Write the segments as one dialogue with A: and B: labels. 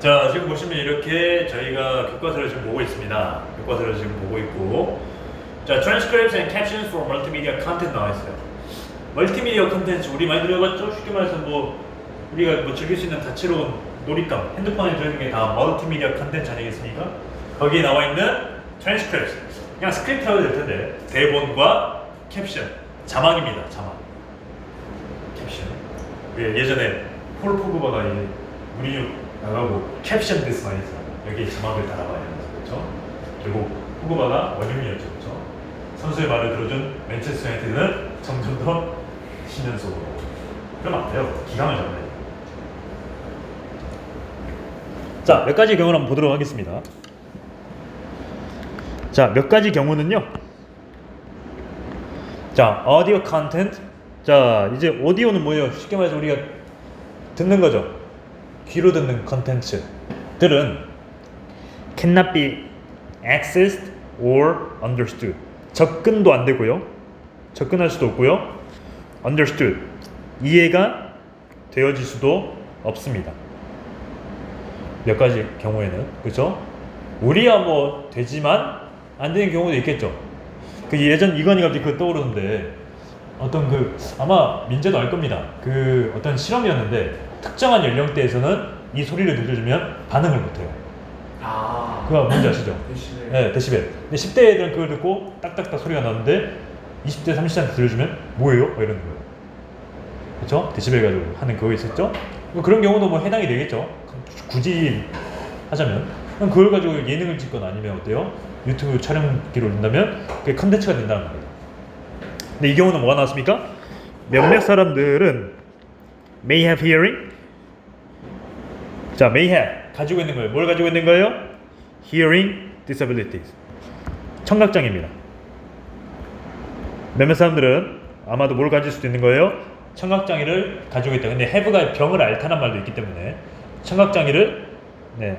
A: 자, 지금 보시면 이렇게 저희가 교과서를 지금 보고 있습니다. 교과서를 지금 보고 있고, 자, transcripts and captions for multimedia content 나와 있어요. 멀티미디어 컨텐츠 우리 많이 들어봤죠? 쉽게 말해서 우리가 즐길 수 있는 다채로운 놀잇감, 핸드폰에 들어있는 게 다 멀티미디어 컨텐츠 아니겠습니까? 거기에 나와 있는 transcripts, 그냥 스크립트라고 해도 될 텐데 대본과 캡션, 자막입니다. 자막, 캡션. 예전에 폴 포그바가 무리뉴 나가고 캡션 디스 많이 했어. 여기에 자막을 달아봐야 하면서, 그렇죠? 결국 포그바가 원흉이었죠, 그렇죠? 선수의 말을 들어준 맨체스터 유나이티드는 점점 더 신연속으로. 그러면 안 돼요. 기강을 잡아야 돼요. 자, 몇 가지 경우를 한번 보도록 하겠습니다. 자, 몇 가지 경우는요. 자, audio content. 자, 이제 오디오는 뭐예요? 쉽게 말해서 우리가 듣는 거죠. 귀로 듣는 컨텐츠들은 cannot be accessed or understood. 접근도 안 되고요. 접근할 수도 없고요. understood. 이해가 되어질 수도 없습니다. 몇 가지 경우에는, 그렇죠? 우리야 뭐 되지만 안 되는 경우도 있겠죠. 그 예전 이건희가 갑자기 그거 떠오르는데, 어떤 아마 민재도 알 겁니다. 어떤 실험이었는데 특정한 연령대에서는 이 소리를 들려주면 반응을 못해요. 그거 뭔지 아시죠?
B: 데시벨.
A: 네, 데시벨. 근데 10대 애들은 그걸 듣고 딱딱딱 소리가 나는데 20대, 30대한테 들려주면 뭐예요? 이러는 거예요. 그렇죠? 데시벨 가지고 하는 그거 있었죠? 그런 경우도 뭐 해당이 되겠죠. 굳이 하자면 그럼 그걸 가지고 예능을 찍거나 아니면 어때요? 유튜브 촬영기를 올린다면 그게 컨텐츠가 된다는 겁니다. 근데 이 경우는 뭐가 나왔습니까? 몇몇 사람들은 may have hearing. 자, may have 가지고 있는 거예요. 뭘 가지고 있는 거예요? hearing disabilities. 청각장애입니다. 몇몇 사람들은 아마도 뭘 가질 수도 있는 거예요? 청각장애를 가지고 있다. 근데 have가 병을 앓다는 말도 있기 때문에 청각장애를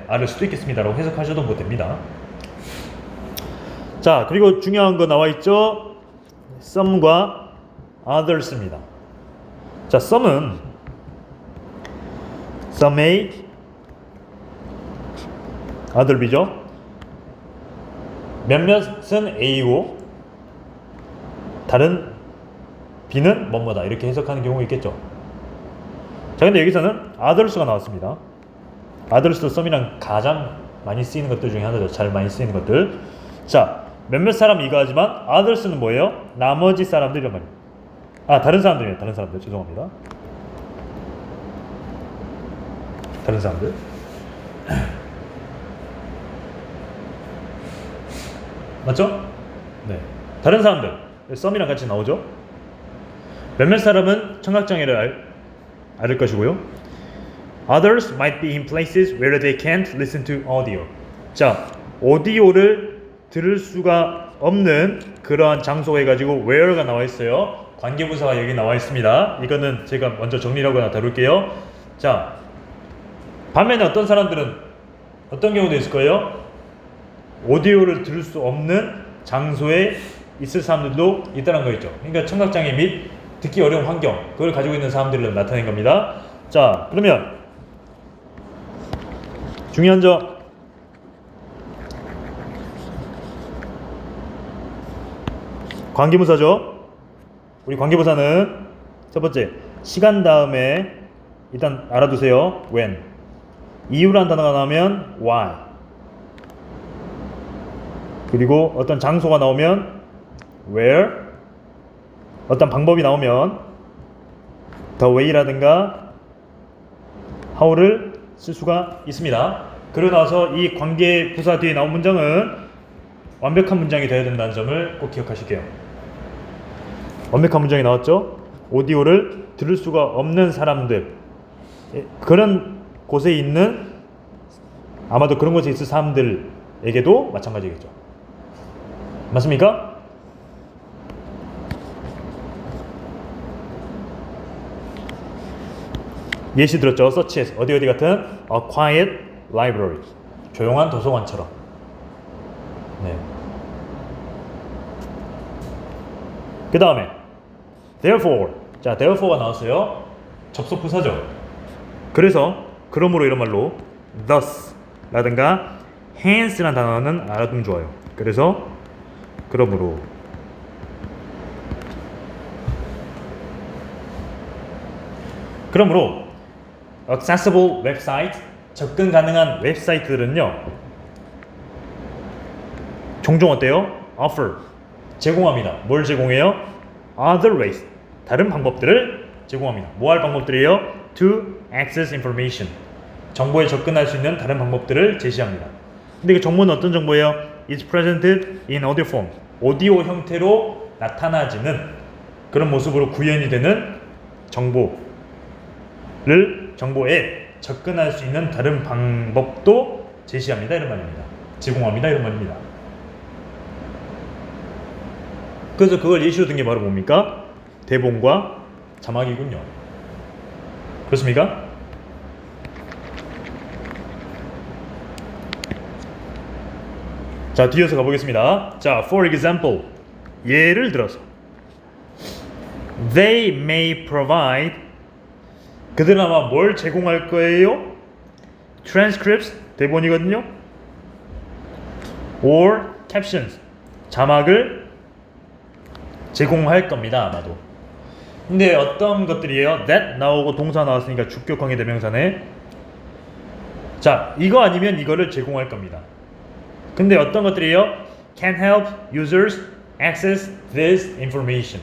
A: 앓을 수도 있겠습니다라고 해석하셔도 뭐 됩니다. 자, 그리고 중요한 거 나와 있죠? some과 others입니다. 자, some은 some A, other B죠. 몇몇은 A고 다른 B는 뭐뭐다 이렇게 해석하는 경우가 있겠죠. 자, 근데 여기서는 others가 나왔습니다. others도 some이랑 가장 많이 쓰이는 것들 중에 하나죠. 잘 많이 쓰이는 것들. 자, 몇몇 사람 이거 하지만 others는 뭐예요? 나머지 사람들이란 말이에요. 다른 사람들이에요. 다른 사람들. 죄송합니다. 다른 사람들. 맞죠? 네. 다른 사람들. some이랑 같이 나오죠? 몇몇 사람은 청각장애를 앓을 것이고요. Others might be in places where they can't listen to audio. 자, 오디오를 들을 수가 없는 그러한 장소 해가지고 where가 나와 있어요. 관계부사가 여기 나와 있습니다. 이거는 제가 먼저 정리를 하거나 다룰게요. 자, 반면에 어떤 사람들은 어떤 경우도 있을 거예요. 오디오를 들을 수 없는 장소에 있을 사람들도 있다는 거 있죠. 그러니까 청각장애 및 듣기 어려운 환경, 그걸 가지고 있는 사람들을 나타낸 겁니다. 자, 그러면 중요한 점, 관계부사죠. 우리 관계부사는 첫 번째, 시간 다음에 일단 알아두세요. when. 이유라는 단어가 나오면 why. 그리고 어떤 장소가 나오면 where. 어떤 방법이 나오면 the way라든가 how를 쓸 수가 있습니다. 그러고 나서 이 관계부사 뒤에 나온 문장은 완벽한 문장이 되어야 된다는 점을 꼭 기억하실게요. 완벽한 문장이 나왔죠? 오디오를 들을 수가 없는 사람들, 그런 곳에 있는, 아마도 그런 곳에 있을 사람들에게도 마찬가지겠죠. 맞습니까? 예시 들었죠? such as 어디 같은 a quiet library, 조용한 도서관처럼. 네. 그 다음에 therefore. therefore가 나왔어요. 접속 부사죠. 그래서 그러므로 이런 말로 thus 라든가 hence라는 단어는 알아두면 좋아요. 그래서 그러므로 accessible 웹사이트 접근 가능한 웹사이트들은요 종종 어때요? offer 제공합니다. 뭘 제공해요? other ways 다른 방법들을 제공합니다. 뭐 할 방법들이에요? to access information 정보에 접근할 수 있는 다른 방법들을 제시합니다. 근데 그 정보는 어떤 정보예요? It's presented in audio form 오디오 형태로 나타나지는 그런 모습으로 구현이 되는 정보에 접근할 수 있는 다른 방법도 제시합니다. 이런 말입니다. 제공합니다. 이런 말입니다. 그래서 그걸 예시로 든 게 바로 뭡니까? 대본과 자막이군요. 그렇습니까? 자, 뒤에서 가보겠습니다. 자, for example, 예를 들어서 They may provide 그들은 아마 뭘 제공할 거예요? transcripts, 대본이거든요. or captions, 자막을 제공할 겁니다. 아마도. 근데 어떤 것들이에요? that 나오고 동사 나왔으니까 주격항의 대명사네. 자, 이거 아니면 이거를 제공할 겁니다. 근데 어떤 것들이에요? can help users access this information.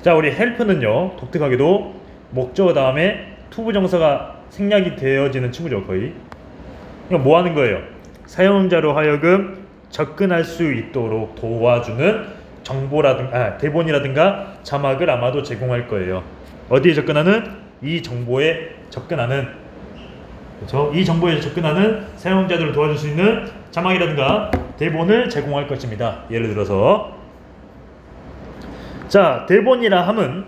A: 자, 우리 help는요 독특하게도 목적어 다음에 투부정사가 생략이 되어지는 친구죠. 거의. 이거 뭐 하는 거예요? 사용자로 하여금 접근할 수 있도록 도와주는 정보라든가 대본이라든가 자막을 아마도 제공할 거예요. 어디에 접근하는? 이 정보에 접근하는, 그렇죠? 이 정보에 접근하는 사용자들을 도와줄 수 있는 자막이라든가 대본을 제공할 것입니다. 예를 들어서 자, 대본이라 함은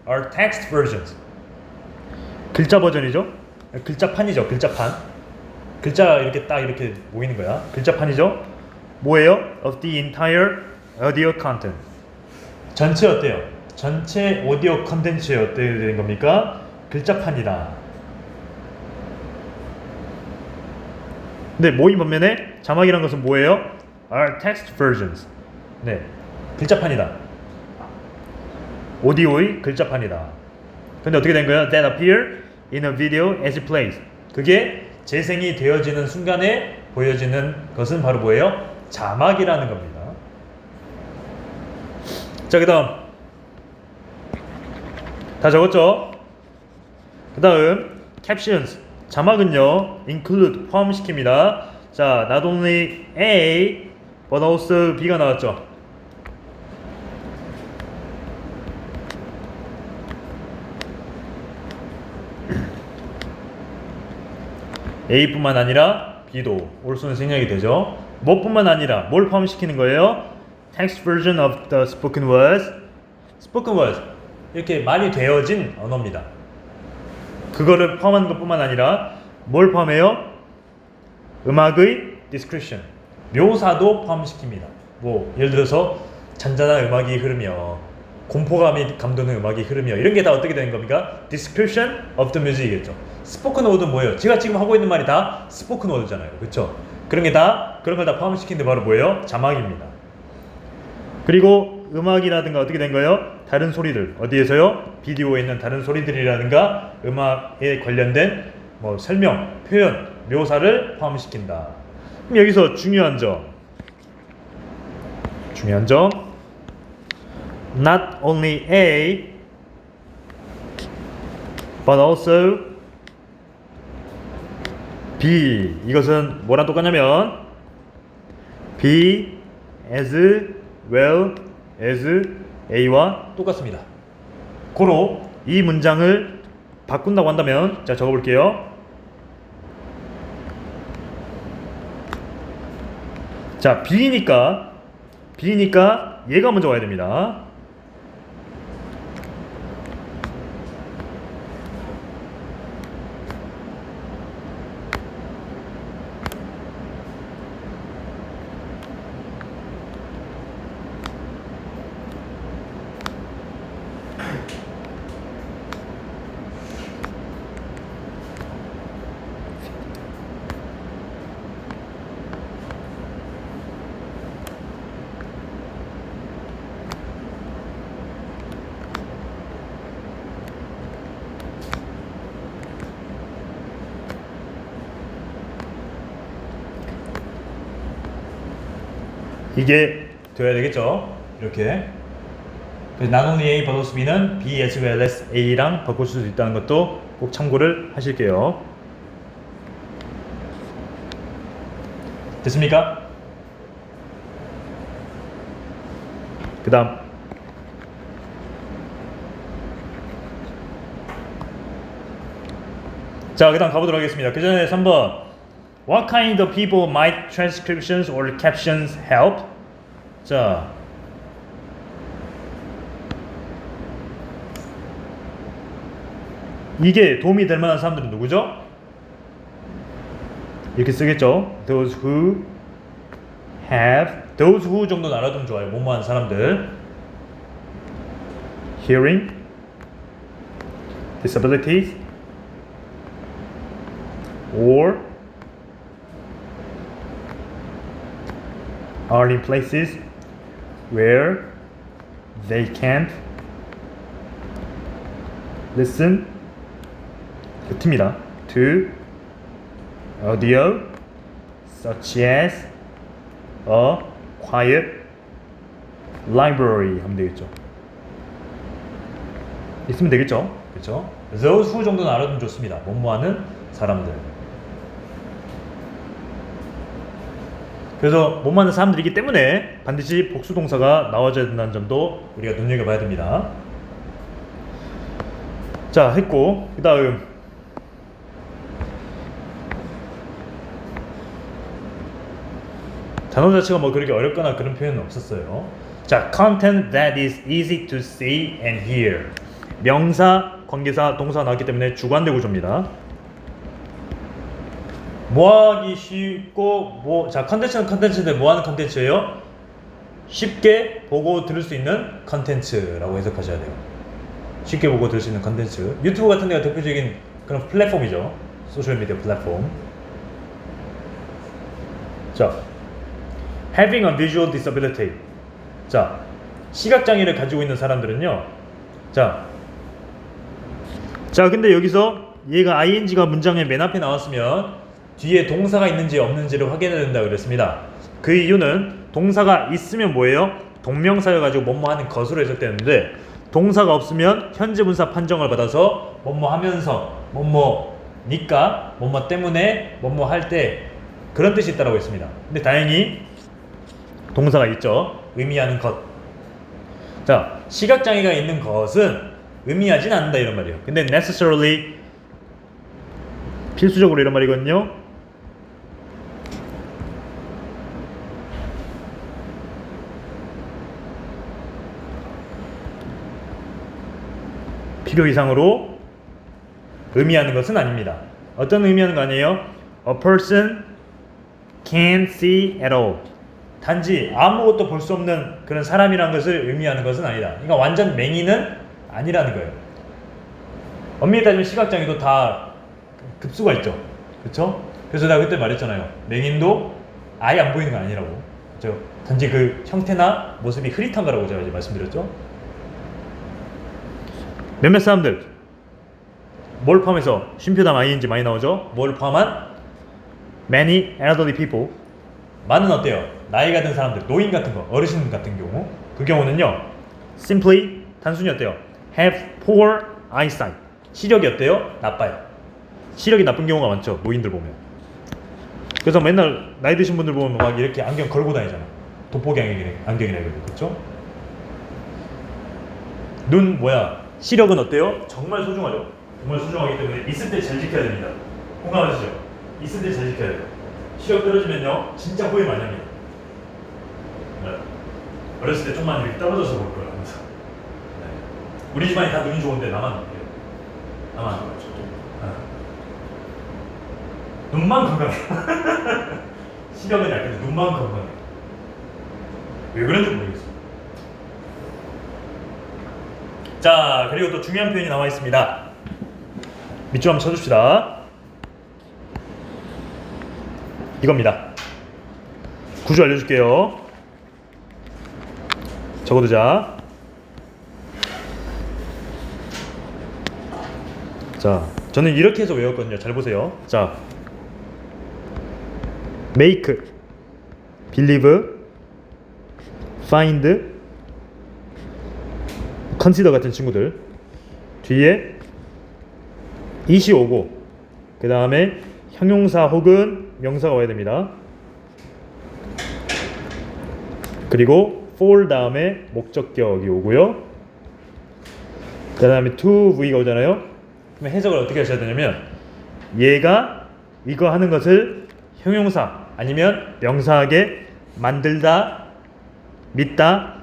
A: are text versions 글자 버전이죠. 글자판이죠. 글자판. 글자 이렇게 딱 이렇게 모이는 거야. 글자판이죠. 뭐예요? of the entire audio content. 전체 어때요? 전체 오디오 컨텐츠에 어떻게 되는 겁니까? 글자판이다. 근데 모임 반면에 자막이란 것은 뭐예요? are text versions. 네, 글자판이다. 오디오의 글자판이다. 근데 어떻게 된 거예요? That appear in a video as it plays. 그게 재생이 되어지는 순간에 보여지는 것은 바로 뭐예요? 자막이라는 겁니다. 자, 그 다음 다 적었죠? 그 다음 captions 자막은요 include 포함시킵니다. 자, not only A but also B가 나왔죠. A뿐만 아니라 B도 올소는 생략이 되죠. 뭐뿐만 아니라 뭘 포함시키는 거예요? Text version of the spoken words. spoken words 이렇게 말이 되어진 언어입니다. 그거를 포함하는 것뿐만 아니라 뭘 포함해요? 음악의 description 묘사도 포함시킵니다. 뭐 예를 들어서 잔잔한 음악이 흐르며 공포감이 감도는 음악이 흐르며 이런 게 다 어떻게 되는 겁니까? description of the music이겠죠. 스포큰 워드는 뭐예요? 제가 지금 하고 있는 말이 다 스포큰 워드잖아요. 그렇죠? 그런 걸 다 포함시키는데 바로 뭐예요? 자막입니다. 그리고 음악이라든가 어떻게 된 거예요? 다른 소리들 어디에서요? 비디오에 있는 다른 소리들이라든가 음악에 관련된 뭐 설명, 표현, 묘사를 포함시킨다. 그럼 여기서 중요한 점 not only A but also B. 이것은 뭐랑 똑같냐면 B as well as A와 똑같습니다. 고로 이 문장을 바꾼다고 한다면 자, 적어볼게요. 자, B니까 얘가 먼저 와야 됩니다. 이게 되어야 되겠죠. 이렇게. not only A but also B는 B as well as A랑 바꿀 수도 있다는 것도 꼭 참고를 하실게요. 됐습니까? 그 다음 자, 그 다음 가보도록 하겠습니다. 그 전에 3번 What kind of people might transcriptions or captions help? 자, 이게 도움이 될 만한 사람들은 누구죠? 이렇게 쓰겠죠. Those who have, those who 정도는 알아두면 좋아요. 뭐뭐한 사람들. Hearing, disabilities, or are in places where they can't listen 끝입니다. to audio such as a quiet library 하면 되겠죠. 있으면 되겠죠. 그렇죠? those who 정도는 알아두면 좋습니다. 뭐뭐하는 사람들. 그래서 뭐뭐하는 사람들이기 때문에 반드시 복수 동사가 나와줘야 된다는 점도 우리가 눈여겨봐야 됩니다. 자, 했고 그 다음 단어 자체가 뭐 그렇게 어렵거나 그런 표현은 없었어요. 자, content that is easy to see and hear. 명사, 관계사, 동사 나왔기 때문에 주관대 구조입니다. 뭐하기 쉽고 자, 컨텐츠는 컨텐츠인데 뭐하는 컨텐츠예요? 쉽게 보고 들을 수 있는 컨텐츠라고 해석하셔야 돼요. 쉽게 보고 들을 수 있는 컨텐츠. 유튜브 같은 데가 대표적인 그런 플랫폼이죠. 소셜미디어 플랫폼. 자, having a visual disability. 자, 시각장애를 가지고 있는 사람들은요. 자, 근데 여기서 얘가 ing가 문장의 맨 앞에 나왔으면 뒤에 동사가 있는지 없는지를 확인해야 된다고 그랬습니다. 그 이유는 동사가 있으면 뭐예요? 동명사여가지고 뭐뭐 하는 것으로 해석되는데 동사가 없으면 현재 분사 판정을 받아서 뭐뭐 하면서 뭐뭐니까 뭐뭐 때문에 뭐뭐 할 때 그런 뜻이 있다고 했습니다. 근데 다행히 동사가 있죠. 의미하는 것. 자, 시각장애가 있는 것은 의미하진 않는다 이런 말이에요. 근데 necessarily 필수적으로 이런 말이거든요. 필요 이상으로 의미하는 것은 아닙니다. 어떤 의미하는 거 아니에요? A person can't see at all. 단지 아무것도 볼 수 없는 그런 사람이라는 것을 의미하는 것은 아니다. 그러니까 완전 맹인은 아니라는 거예요. 엄밀히 따지면 시각장애도 다 급수가 있죠. 그렇죠? 그래서 내가 그때 말했잖아요. 맹인도 아예 안 보이는 건 아니라고. 그렇죠? 단지 그 형태나 모습이 흐릿한 거라고 제가 이제 말씀드렸죠. 몇몇 사람들 뭘 포함해서 쉼표다 ing 많이 나오죠. 뭘 포함한 many elderly people. 많은 어때요? 나이가 든 사람들, 노인 같은 거, 어르신 같은 경우 그 경우는요 simply 단순히 어때요? have poor eyesight. 시력이 어때요? 나빠요. 시력이 나쁜 경우가 많죠. 노인들 보면. 그래서 맨날 나이 드신 분들 보면 막 이렇게 안경 걸고 다니잖아. 돋보기 안경이나 이런 거. 그렇죠? 눈 뭐야? 시력은 어때요? 정말 소중하죠. 정말 소중하기 때문에 있을 때 잘 지켜야 됩니다. 공감하시죠? 있을 때 잘 지켜야 돼요. 시력 떨어지면요 진짜 후회 많이 합니다. 네. 어렸을 때 좀만 이렇게 떨어져서 볼 거예요. 항상. 네. 우리 집안이 다 눈이 좋은데 나만 어때요? 나만 안 좋아요. 눈만 건강해. 시력은 약간데 눈만 건강해. 왜 그런지 모르겠어요. 자, 그리고 또 중요한 표현이 나와 있습니다. 밑줄 한번 쳐줍시다. 이겁니다. 구조 알려줄게요. 적어두자. 자, 저는 이렇게 해서 외웠거든요. 잘 보세요. 자, make, believe, find, consider 같은 친구들 뒤에 it이 오고 그 다음에 형용사 혹은 명사가 와야 됩니다. 그리고 for 다음에 목적격이 오고요. 그 다음에 to v가 오잖아요. 그럼 해석을 어떻게 하셔야 되냐면 얘가 이거 하는 것을 형용사 아니면 명사하게 만들다, 믿다,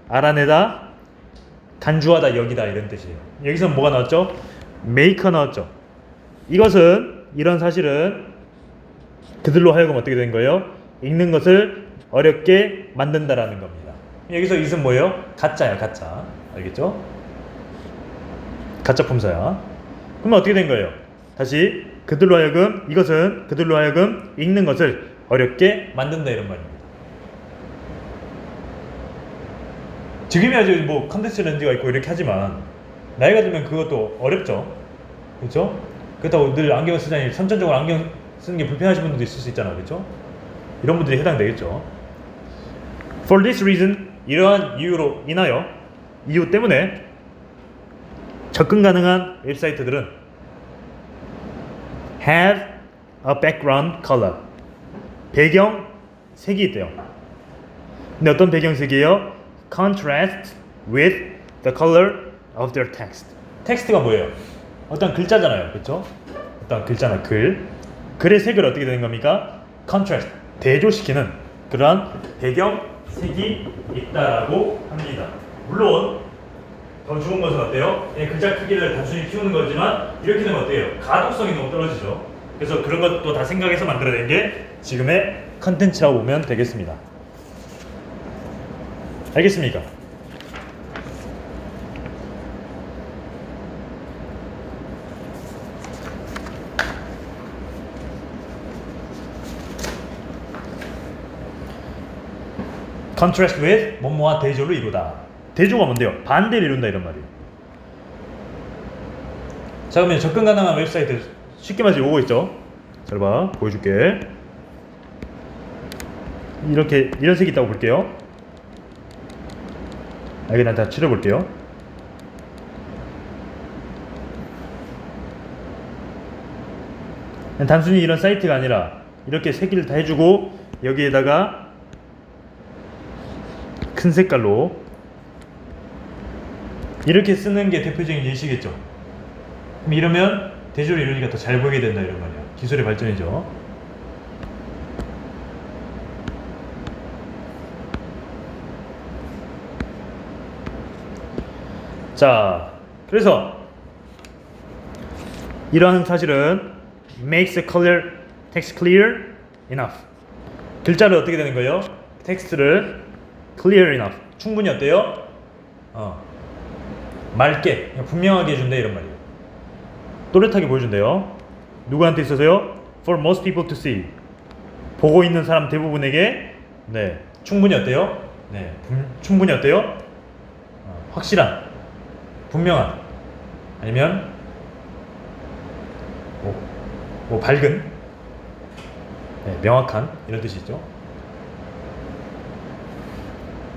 A: 알아내다, 간주하다, 여기다 이런 뜻이에요. 여기서 뭐가 나왔죠? make가 나왔죠. 이것은 이런 사실은 그들로 하여금 어떻게 된 거예요? 읽는 것을 어렵게 만든다라는 겁니다. 여기서 it은 뭐예요? 가짜야, 가짜. 알겠죠? 가짜 품사야. 그러면 어떻게 된 거예요? 다시 그들로 하여금 이것은 그들로 하여금 읽는 것을 어렵게 만든다 이런 말입니다. 지금이 아직 뭐 컨텐츠 렌즈가 있고 이렇게 하지만 나이가 들면 그것도 어렵죠. 그렇죠? 그렇다고 늘 안경을 쓰자니 선천적으로 안경 쓰는 게 불편하신 분들도 있을 수 있잖아요. 그렇죠? 이런 분들이 해당되겠죠. For this reason, 이러한 이유로 인하여 이유 때문에 접근 가능한 웹사이트들은 have a background color, 배경 색이 있대요. 근데 어떤 배경색이에요? Contrast with the color of their text. 텍스트가 뭐예요? 어떤 글자잖아요, 그렇죠? 어떤 글자나 글의 색을 어떻게 되는 겁니까? Contrast, 대조시키는 그러한 배경 색이 있다라고 합니다. 물론 더 좋은 것은 어때요? 글자 크기를 단순히 키우는 거지만 이렇게 되면 어때요? 가독성이 너무 떨어지죠. 그래서 그런 것도 다 생각해서 만들어낸 게 지금의 컨텐츠라고 보면 되겠습니다. 알겠습니까? contrast with 뭐뭐와 대조를 이루다. 대조가 뭔데요? 반대를 이룬다 이런 말이에요. 자, 그러면 접근 가능한 웹사이트 쉽게 말해서 오고 있죠? 잘 봐, 보여줄게. 이렇게 이런 색이 있다고 볼게요. 여기 난 다 칠해볼게요. 단순히 이런 사이트가 아니라 이렇게 색을 다 해주고 여기에다가 큰 색깔로 이렇게 쓰는 게 대표적인 예시겠죠. 그럼 이러면 대조를 이루니까 더 잘 보이게 된다 이런 말이에요. 기술의 발전이죠. 자, 그래서 이러한 사실은 makes the color text clear enough. 글자를 어떻게 되는 거예요? 텍스트를 clear enough. 충분히 어때요? 맑게, 분명하게 해준다 이런 말이에요. 또렷하게 보여준대요. 누구한테 있어서요? For most people to see. 보고 있는 사람 대부분에게 네, 충분히 어때요? 네, 충분히 어때요? 확실한, 분명한, 아니면 뭐 밝은, 네, 명확한 이런 뜻이 있죠.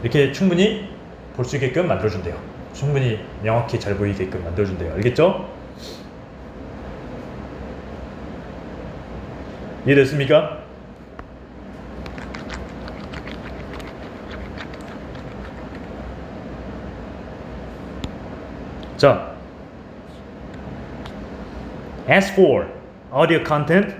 A: 이렇게 충분히 볼 수 있게끔 만들어준대요. 충분히 명확히 잘 보이게끔 만들어준대요. 알겠죠? 이해됐습니까? 자, as for audio content,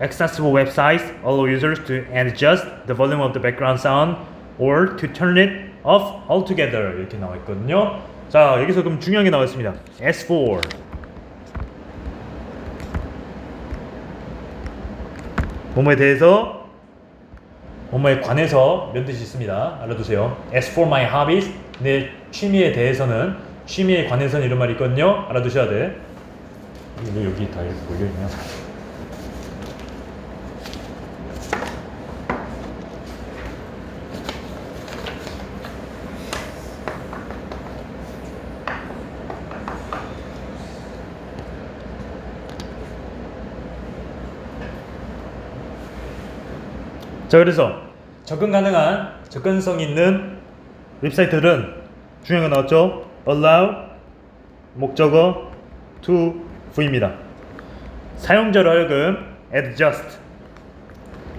A: accessible websites allow users to adjust the volume of the background sound or to turn it off altogether 이렇게 나와 있거든요. 자, 여기서 그럼 중요한 게 나와 있습니다. as for 뭐뭐에 대해서, 뭐뭐에 관해서 이런 뜻이 있습니다. 알아두세요. as for my hobbies, 내 취미에 대해서는, 취미에 관해서는 이런 말이 있거든요. 알아두셔야 돼. 왜 여기 다 이렇게 몰려있냐? 자, 그래서 접근성 있는 웹사이트들은 중요한 거 나왔죠? allow 목적어 to V입니다. 사용자로 하여금 adjust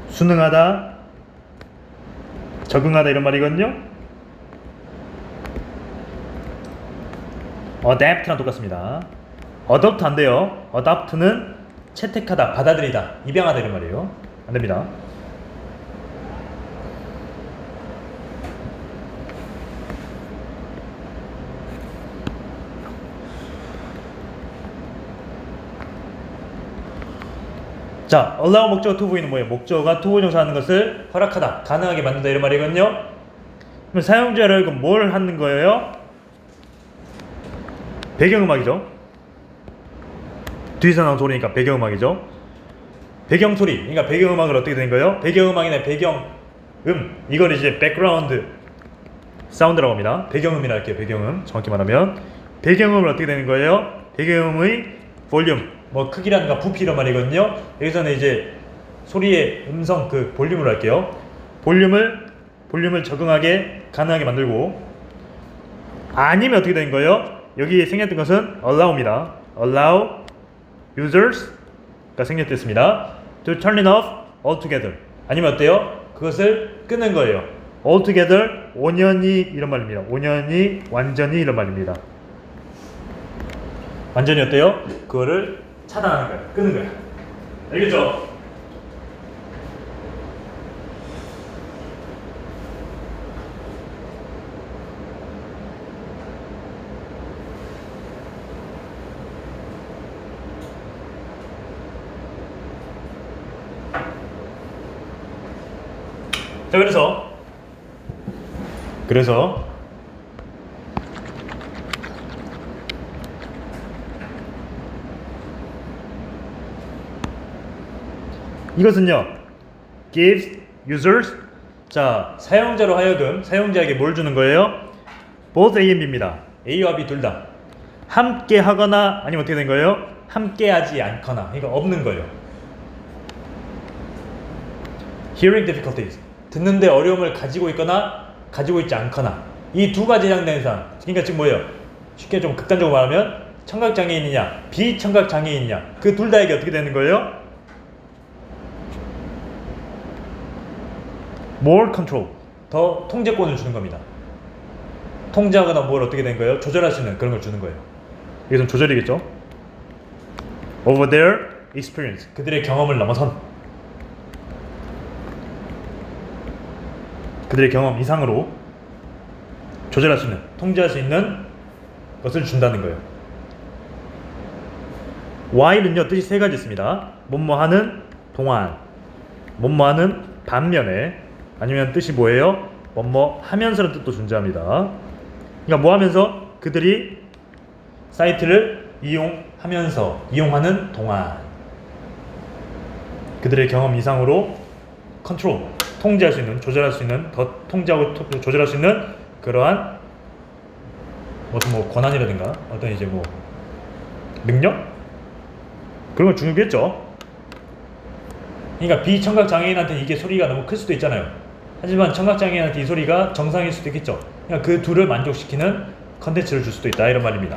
A: 순응하다 적응하다 이런 말이거든요. adapt랑 똑같습니다. adopt 안 돼요. adopt는 채택하다, 받아들이다, 입양하다 이런 말이에요. 안 됩니다. 자, allow 목적어 to V는 뭐예요? 목적어가 to 정사 하는 것을 허락하다, 가능하게 만든다 이런 말이거든요. 그럼 사용자를 뭘 하는 거예요? 배경음악이죠. 뒤에서 나온 소리니까 배경음악이죠. 배경소리, 그러니까 배경음악을 어떻게 된 거예요? 배경음악이나 배경음, 이걸 이제 백그라운드 사운드라고 합니다. 배경음이라 할게요. 배경음, 정확히 말하면 배경음을 어떻게 되는 거예요? 배경음의 볼륨, 뭐 크기라든가 부피 이런 말이거든요. 여기서는 이제 소리의 음성 그 볼륨으로 할게요. 볼륨을 적응하게 가능하게 만들고, 아니면 어떻게 되는 거예요? 여기에 생겼던 것은 allow입니다. allow users가 생겼습니다. to turn it off altogether. 아니면 어때요? 그것을 끄는 거예요. altogether 온전히 이런 말입니다. 온전히, 완전히 이런 말입니다. 완전히 어때요? 그거를 차단하는 거야. 끄는 거야. 알겠죠? 자, 그래서 이것은요, gives users, 자, 사용자로 하여금 사용자에게 뭘 주는 거예요? both A and B입니다. A와 B 둘 다 함께 하거나 아니면 어떻게 된 거예요? 함께 하지 않거나, 그러니까 없는 거예요. hearing difficulties, 듣는데 어려움을 가지고 있거나 가지고 있지 않거나, 이 두 가지 해당되는 사람. 그러니까 지금 뭐예요? 쉽게 좀 극단적으로 말하면 청각장애인이냐 비청각장애인이냐, 그 둘 다에게 어떻게 되는 거예요? more control, 더 통제권을 주는 겁니다. 통제하거나 뭘 어떻게 된 거예요? 조절할 수 있는 그런 걸 주는 거예요. 이게 좀 조절이겠죠? over their experience, 그들의 경험을 넘어선, 그들의 경험 이상으로 조절할 수 있는, 통제할 수 있는 것을 준다는 거예요. while은요, 뜻이 세 가지 있습니다. 뭐뭐하는 동안, 뭐뭐하는 반면에, 아니면 뜻이 뭐예요? 뭐뭐 하면서라는 뜻도 존재합니다. 그러니까 뭐 하면서? 그들이 사이트를 이용하는 동안, 그들의 경험 이상으로 컨트롤, 통제할 수 있는, 조절할 수 있는, 더 통제하고 조절할 수 있는 그러한 어떤 뭐 권한이라든가 어떤 이제 뭐 능력? 그런 걸 주겠죠. 그러니까 비청각 장애인한테 이게 소리가 너무 클 수도 있잖아요. 하지만 청각 장애인한테 이 소리가 정상일 수도 있겠죠. 그러니까 그 둘을 만족시키는 컨텐츠를 줄 수도 있다 이런 말입니다.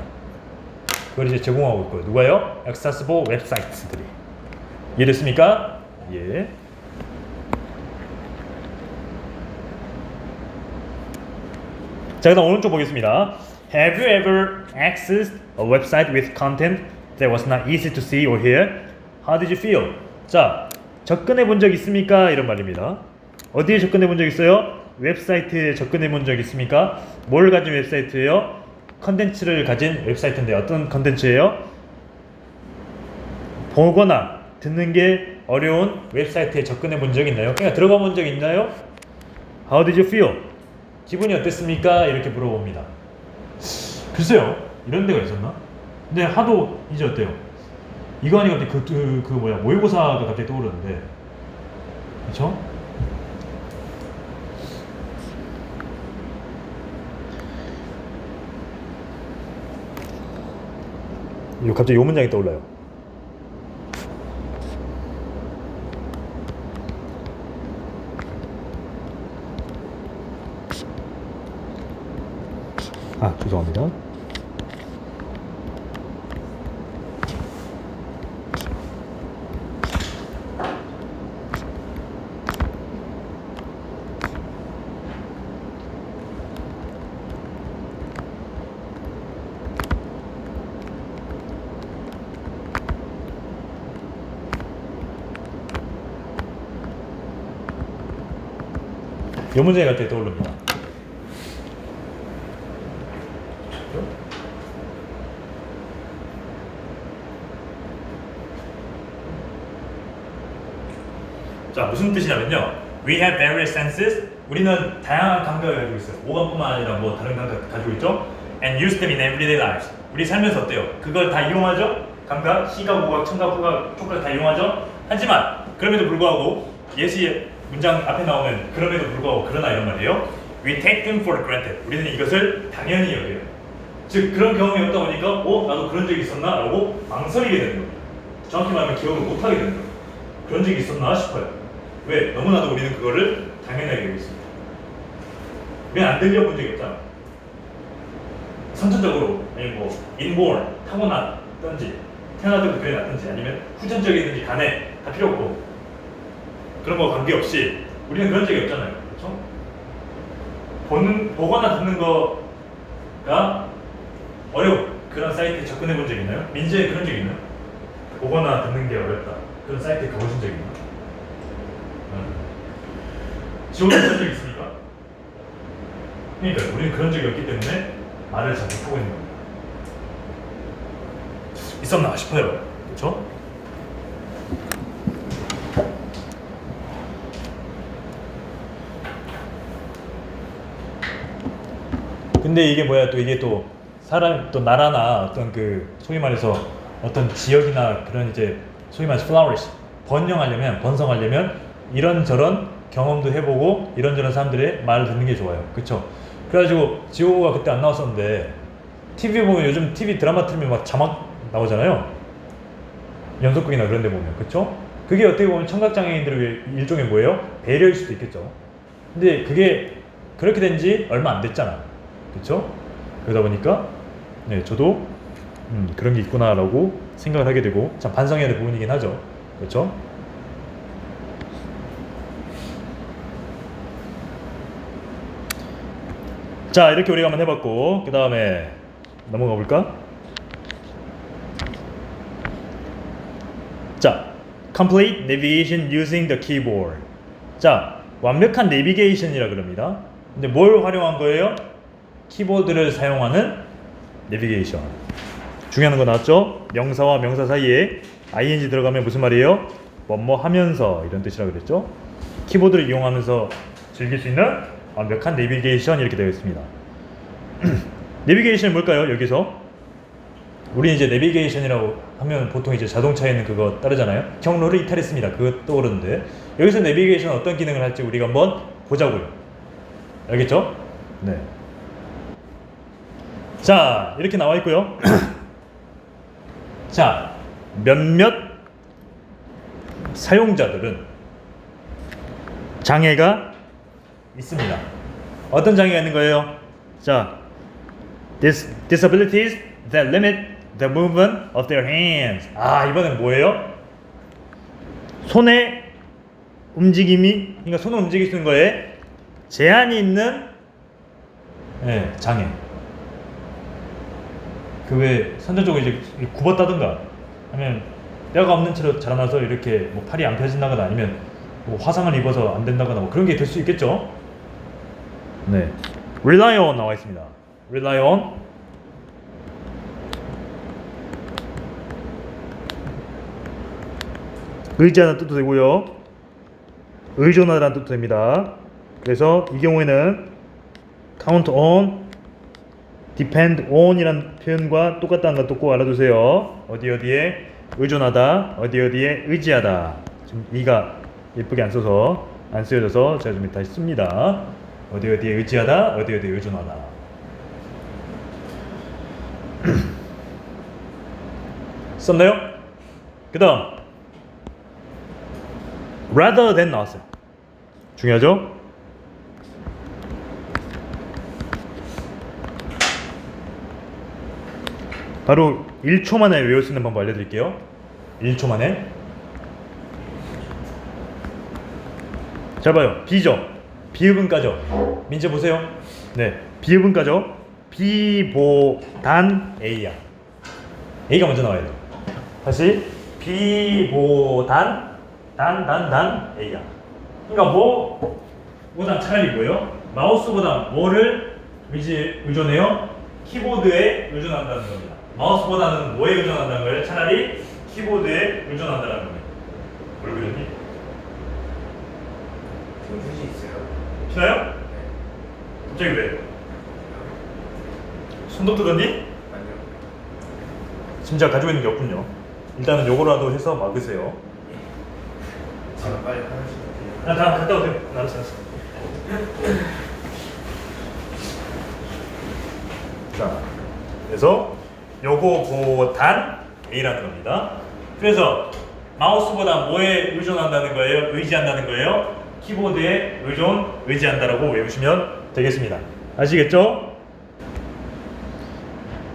A: 그걸 이제 제공하고 있고요. 누가요? 액세서블 웹사이트들이. 이해됐습니까? 예. 자, 그다음 오른쪽 보겠습니다. Have you ever accessed a website with content that was not easy to see or hear? How did you feel? 자, 접근해 본 적 있습니까? 이런 말입니다. 어디에 접근해 본 적 있어요? 웹사이트에 접근해 본 적 있습니까? 뭘 가진 웹사이트예요? 컨텐츠를 가진 웹사이트인데 어떤 컨텐츠예요? 보거나 듣는 게 어려운 웹사이트에 접근해 본 적 있나요? 그냥 들어가 본 적 있나요? How did you feel? 기분이 어땠습니까? 이렇게 물어봅니다. 글쎄요, 이런 데가 있었나? 근데 하도 이제 어때요? 이거 하니까 갑자기 모의고사가 갑자기 떠오르는데, 그렇죠? 이거 갑자기 요 문장이 떠올라요. 죄송합니다. 이 문제 같아 떠오릅니다. 자, 무슨 뜻이냐면요. We have various senses. 우리는 다양한 감각을 가지고 있어요. 오감뿐만 아니라 뭐 다른 감각 가지고 있죠. And use them in everyday lives. 우리 살면서 어때요? 그걸 다 이용하죠? 감각, 시각, 오각, 청각, 후각, 촉각 다 이용하죠? 하지만 그럼에도 불구하고 예시 문장 앞에 나오면 그럼에도 불구하고 그러나 이런 말이에요. We take them for granted. 우리는 이것을 당연히 여겨요. 즉 그런 경험이 없다 보니까 나도 그런 적이 있었나? 라고 망설이게 되는 겁니다. 정확히 말하면 기억을 못하게 되는 거예요. 그런 적이 있었나 싶어요. 왜? 너무나도 우리는 그거를 당연하게 여기고 있습니다. 우리는 안 들려본 적이 없잖아. 선천적으로 아니면 뭐 inborn, 타고났든지 태어나도 그래 놨든지 아니면 후천적이든지 간에 다 필요 없고 그런 거 관계없이 우리는 그런 적이 없잖아요. 그렇죠? 보거나 듣는 거가 어려운 그런 사이트에 접근해 본 적 있나요? 민재에 그런 적 있나요? 보거나 듣는 게 어렵다. 그런 사이트에 가보신 적 있나요? 지원해 본 적 있습니까? 그러니까 우리는 그런 적이 없기 때문에 말을 잘 못하고 있는 겁니다. 있었나 싶어요. 그렇죠? 근데 이게 뭐야 또 이게 또 사람 또 나라나 어떤 그 소위 말해서 어떤 지역이나 그런 이제 소위 말해서 flourish 번성하려면 이런저런 경험도 해보고 이런저런 사람들의 말을 듣는 게 좋아요. 그쵸? 그래가지고 지오가 그때 안 나왔었는데 TV 보면 요즘 TV 드라마 틀면 막 자막 나오잖아요. 연속극이나 그런 데 보면. 그쵸? 그게 어떻게 보면 청각장애인들의 일종의 뭐예요? 배려일 수도 있겠죠. 근데 그게 그렇게 된 지 얼마 안 됐잖아. 그쵸? 그러다 보니까 네, 저도 그런 게 있구나라고 생각을 하게 되고 참 반성해야 될 부분이긴 하죠. 그렇죠? 자, 이렇게 우리가 한번 해봤고 그 다음에 넘어가 볼까? 자, complete navigation using the keyboard. 자, 완벽한 내비게이션이라 그럽니다. 근데 뭘 활용한 거예요? 키보드를 사용하는 내비게이션. 중요한 거 나왔죠? 명사와 명사 사이에 ing 들어가면 무슨 말이에요? 뭐뭐 하면서 이런 뜻이라 그랬죠? 키보드를 이용하면서 즐길 수 있는 완벽한 내비게이션 이렇게 되어 있습니다. 내비게이션이 뭘까요? 여기서 우리 이제 내비게이션이라고 하면 보통 이제 자동차에는 그거 따르잖아요. 경로를 이탈했습니다. 그거 떠오르는데 여기서 내비게이션은 어떤 기능을 할지 우리가 한번 보자고요. 알겠죠? 네. 자, 이렇게 나와 있고요. 자, 몇몇 사용자들은 장애가 있습니다. 어떤 장애가 있는 거예요? 자, disabilities that limit the movement of their hands. 아, 이번엔 뭐예요? 손의 움직임이, 그러니까 손을 움직일 수 있는 거에 제한이 있는 장애. 그 왜 선천적으로 이제 굽었다든가 아니면 뼈가 없는 채로 자라나서 이렇게 뭐 팔이 안 펴진다거나 아니면 뭐 화상을 입어서 안 된다거나 뭐 그런 게 될 수 있겠죠. 네, rely on 나와 있습니다. rely on 의지하는 뜻도 되고요, 의존하다는 뜻도 됩니다. 그래서 이 경우에는 count on, depend on 이란 표현과 똑같다는 것 꼭 알아두세요. 어디에 의존하다, 어디에 의지하다. 지금 이가 예쁘게 안 써서 안 쓰여져서 제가 좀 다시 씁니다. 어디에 의지하다, 어디에 의존하다. 썼나요? 그 다음 rather than 나왔어요. 중요하죠? 바로 1초 만에 외울 수 있는 방법 알려드릴게요. 1초 만에. 잘 봐요. B죠. 비읍은까죠. 민재 보세요. 네, 비읍은까죠. B보단 A야. A가 먼저 나와야 돼. 다시 B보단 단 A야. 그러니까 뭐보단 차라리 뭐예요? 마우스보다 뭐를 의존해요? 키보드에 의존한다는 겁니다. 마우스보다는 뭐에 의존한다는 거예요? 차라리 키보드에 의존한다는 겁니다. 뭘 그렸니?
B: 휴지 있어요?
A: 피나요?
B: 네.
A: 갑자기 왜? 손도 뜯었니?
B: 아니요.
A: 진짜 가지고 있는 게 없군요. 일단은 요거라도 해서 막으세요.
B: 제가 빨리 하나씩 할게요.
A: 다 갔다 오세요. 알았어. 자, 그래서 요거보단 A라는 겁니다. 그래서 마우스보다 뭐에 의존한다는 거예요? 의지한다는 거예요? 키보드에 의지한다라고 외우시면 되겠습니다. 아시겠죠?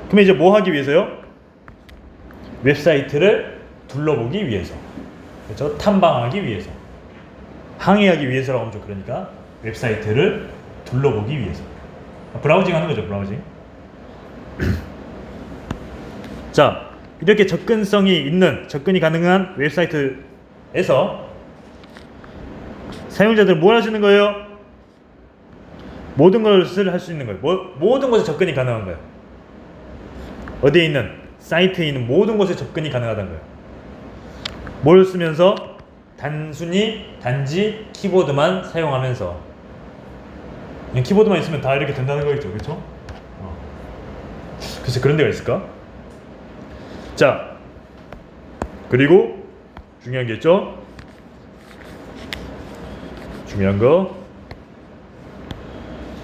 A: 그럼 이제 뭐 하기 위해서요? 웹사이트를 둘러보기 위해서. 그렇죠? 탐방하기 위해서. 항해하기 위해서라고 하면 좀 그러니까 웹사이트를 둘러보기 위해서. 브라우징 하는 거죠, 브라우징. 자, 이렇게 접근이 가능한 웹사이트에서 사용자들은 뭘 할 수 있는 거예요? 모든 것을 할 수 있는 거예요. 모든 것에 접근이 가능한 거예요. 어디에 있는 사이트에 있는 모든 곳에 접근이 가능하다는 거예요. 뭘 쓰면서? 단지 키보드만 사용하면서. 그냥 키보드만 있으면 다 이렇게 된다는 거겠죠, 그렇죠? 글쎄 그런 데가 있을까? 자, 그리고 중요한 게 있죠? 중요한 거.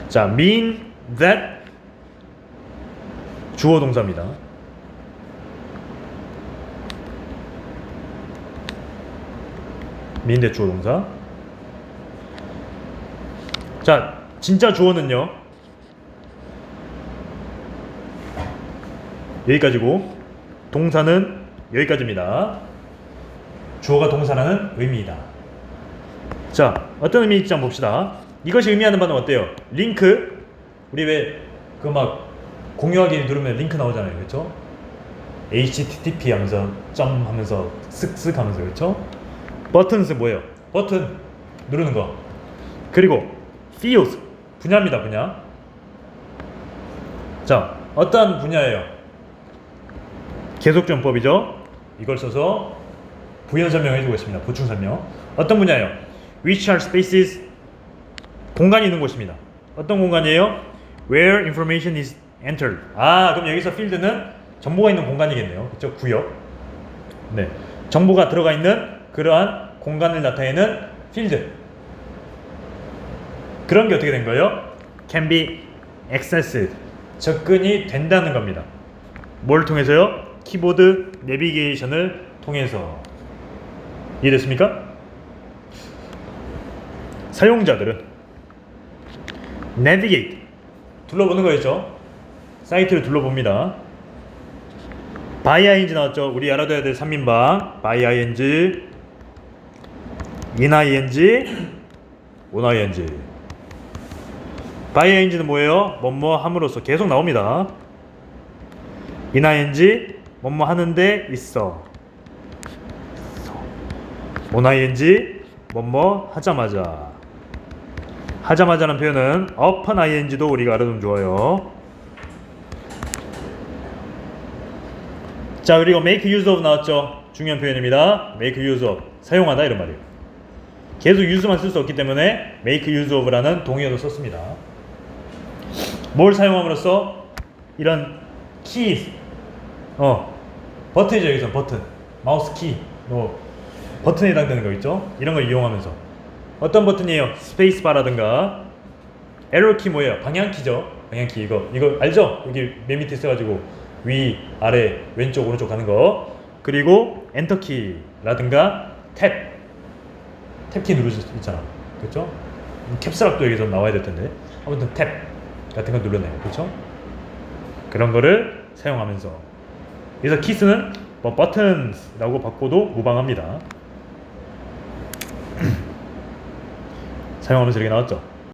A: 자, mean that 주어 동사입니다. mean that 주어 동사. 자, 진짜 주어는요. 여기까지고 동사는 여기까지입니다. 주어가 동사라는 의미이다. 자, 어떤 의미인지 한번 봅시다. 이것이 의미하는 바는 어때요? 링크. 우리 왜 그 막 공유하기 누르면 링크 나오잖아요, 그렇죠? HTTP 하면서 점 하면서 쓱쓱 하면서, 그렇죠? 버튼스 뭐예요? 버튼 누르는 거. 그리고 field 분야입니다, 분야. 자, 어떤 분야예요? 계속전법이죠. 이걸 써서 부연 설명해 주고 있습니다. 보충 설명. 어떤 분야예요? Which are spaces? 공간이 있는 곳입니다. 어떤 공간이에요? Where information is entered. 아, 그럼 여기서 field는 정보가 있는 공간이겠네요. 그렇죠? 구역. 네, 정보가 들어가 있는 그러한 공간을 나타내는 field. 그런 게 어떻게 된 거예요? Can be accessed. 접근이 된다는 겁니다. 뭘 통해서요? 키보드 내비게이션을 통해서. 이해됐습니까? 사용자들은 navigate 둘러보는 거였죠. 사이트를 둘러봅니다. by ing 나왔죠. 우리 알아둬야 될 3인방 by ing, in ing, on ing. by ing는 뭐예요? 뭐뭐 함으로써 계속 나옵니다. in ing 뭐뭐 하는데 있어. on ing 뭐뭐 하자마자라는 표현은 upon ing도 우리가 알아두면 좋아요. 자, 그리고 make use of 나왔죠. 중요한 표현입니다. make use of 사용하다 이런 말이에요. 계속 use만 쓸 수 없기 때문에 make use of라는 동의어도 썼습니다. 뭘 사용함으로써? 이런 키, 버튼이죠. 여기서 버튼, 마우스 키, 버튼에 해당되는 거 있죠. 이런 걸 이용하면서 어떤 버튼이에요? 스페이스바라든가 에러 키 뭐예요? 방향키죠. 방향키 이거 알죠? 여기 맨 밑에 있어가지고 위, 아래, 왼쪽, 오른쪽 가는 거. 그리고 엔터키라든가 탭키 누를 수 있잖아, 그렇죠? 캡스락도 여기서 나와야 될 텐데 아무튼 탭 같은 거 눌러내요, 그렇죠? 그런 거를 사용하면서 그래서 키스는 뭐 buttons라고 바꿔도 무방합니다. 사용하면서 이렇게 나왔죠.